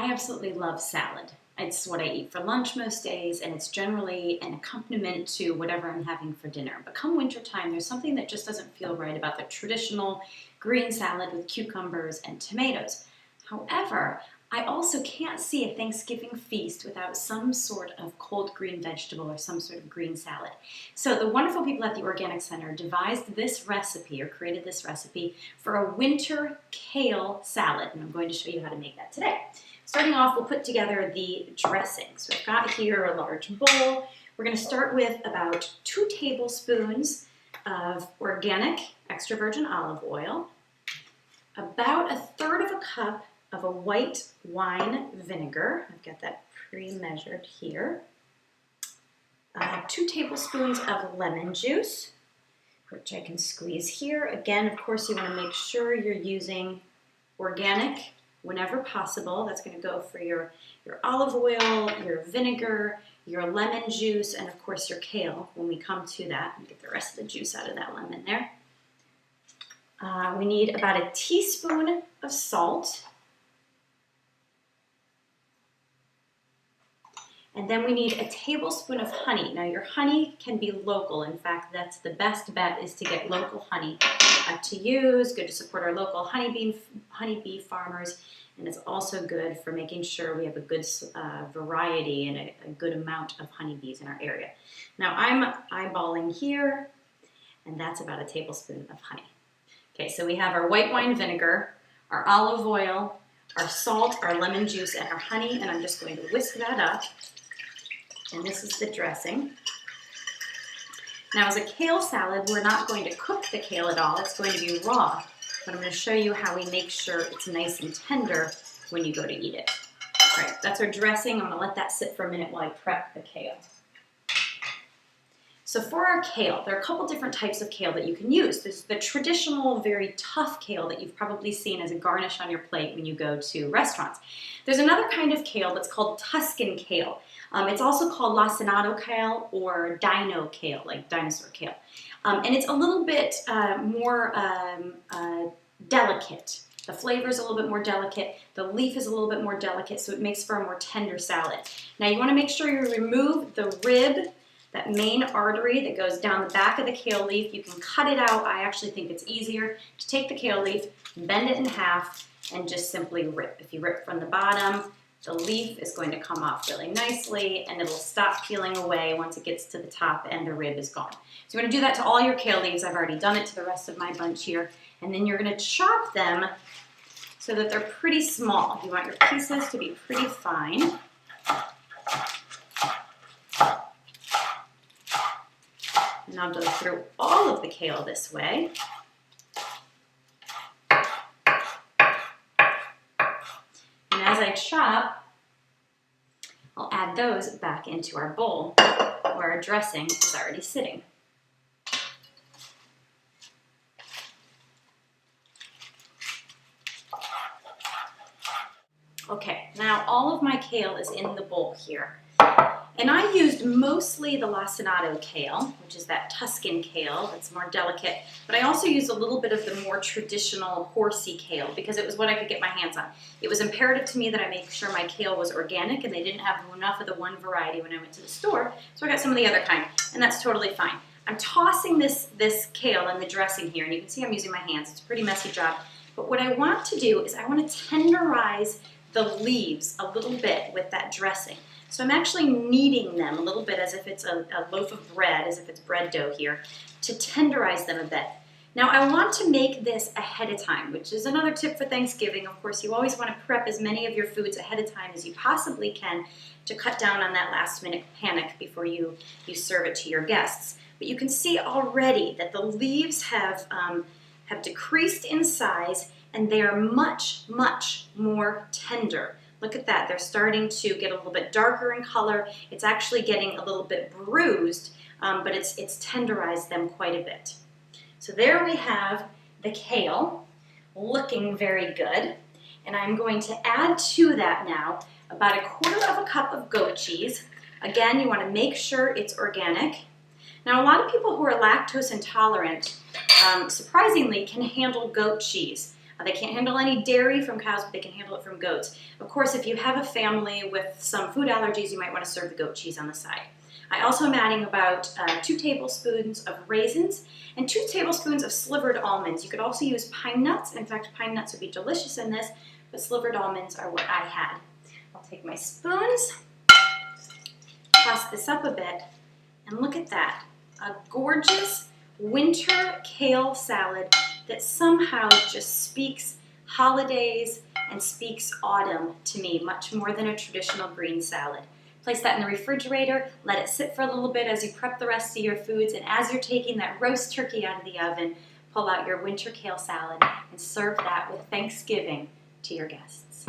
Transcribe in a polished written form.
I absolutely love salad. It's what I eat for lunch most days, and it's generally an accompaniment to whatever I'm having for dinner. But come wintertime, there's something that just doesn't feel right about the traditional green salad with cucumbers and tomatoes. However, I also can't see a Thanksgiving feast without some sort of cold green vegetable or some sort of green salad. So the wonderful people at the Organic Center devised this recipe or created this recipe for a winter kale salad, and I'm going to show you how to make that today. Starting off, we'll put together the dressing. So I've got here a large bowl. We're going to start with about 2 tablespoons of organic extra virgin olive oil, about 1/3 of a cup of a white wine vinegar. I've got that pre-measured here. 2 tablespoons of lemon juice, which I can squeeze here. Again, of course, you want to make sure you're using organic whenever possible. That's going to go for your olive oil, your vinegar, your lemon juice, and of course your kale when we come to that and get the rest of the juice out of that lemon there. We need about 1 teaspoon of salt. And then we need 1 tablespoon of honey. Now your honey can be local. In fact, that's the best bet, is to get local honey to use. Good to support our local honeybee farmers. And it's also good for making sure we have a good variety and a good amount of honeybees in our area. Now I'm eyeballing here, and that's about 1 tablespoon of honey. Okay, so we have our white wine vinegar, our olive oil, our salt, our lemon juice, and our honey, and I'm just going to whisk that up. And this is the dressing. Now, as a kale salad, we're not going to cook the kale at all. It's going to be raw, but I'm going to show you how we make sure it's nice and tender when you go to eat it. All right, that's our dressing. I'm going to let that sit for a minute while I prep the kale. So for our kale, there are a couple different types of kale that you can use. There's the traditional, very tough kale that you've probably seen as a garnish on your plate when you go to restaurants. There's another kind of kale that's called Tuscan kale. It's also called lacinato kale or dino kale, like dinosaur kale. And it's a little bit more delicate. The flavor is a little bit more delicate. The leaf is a little bit more delicate, so it makes for a more tender salad. Now you want to make sure you remove the rib, that main artery that goes down the back of the kale leaf. You can cut it out. I actually think it's easier to take the kale leaf, bend it in half, and just simply rip. If you rip from the bottom, the leaf is going to come off really nicely, and it'll stop peeling away once it gets to the top and the rib is gone. So you're going to do that to all your kale leaves. I've already done it to the rest of my bunch here. And then you're going to chop them so that they're pretty small. You want your pieces to be pretty fine. And I'll go through all of the kale this way. And as I chop, I'll add those back into our bowl where our dressing is already sitting. Okay, now all of my kale is in the bowl here. And I used mostly the lacinato kale, which is that Tuscan kale that's more delicate, but I also used a little bit of the more traditional horsey kale because it was what I could get my hands on. It was imperative to me that I make sure my kale was organic, and they didn't have enough of the one variety when I went to the store, so I got some of the other kind, and that's totally fine. I'm tossing this kale in the dressing here, and you can see I'm using my hands. It's a pretty messy job, but what I want to do is I want to tenderize the leaves a little bit with that dressing. So I'm actually kneading them a little bit as if it's a loaf of bread, as if it's bread dough here, to tenderize them a bit. Now I want to make this ahead of time, which is another tip for Thanksgiving. Of course, you always want to prep as many of your foods ahead of time as you possibly can to cut down on that last minute panic before you serve it to your guests. But you can see already that the leaves have decreased in size, and they are much, much more tender. Look at that, they're starting to get a little bit darker in color. It's actually getting a little bit bruised, but it's tenderized them quite a bit. So there we have the kale, looking very good. And I'm going to add to that now about 1/4 of a cup of goat cheese. Again, you want to make sure it's organic. Now, a lot of people who are lactose intolerant, surprisingly, can handle goat cheese. They can't handle any dairy from cows, but they can handle it from goats. Of course, if you have a family with some food allergies, you might want to serve the goat cheese on the side. I also am adding about 2 tablespoons of raisins and 2 tablespoons of slivered almonds. You could also use pine nuts. In fact, pine nuts would be delicious in this, but slivered almonds are what I had. I'll take my spoons, toss this up a bit, and look at that. A gorgeous winter kale salad that somehow just speaks holidays and speaks autumn to me, much more than a traditional green salad. Place that in the refrigerator, let it sit for a little bit as you prep the rest of your foods, and as you're taking that roast turkey out of the oven, pull out your winter kale salad and serve that with Thanksgiving to your guests.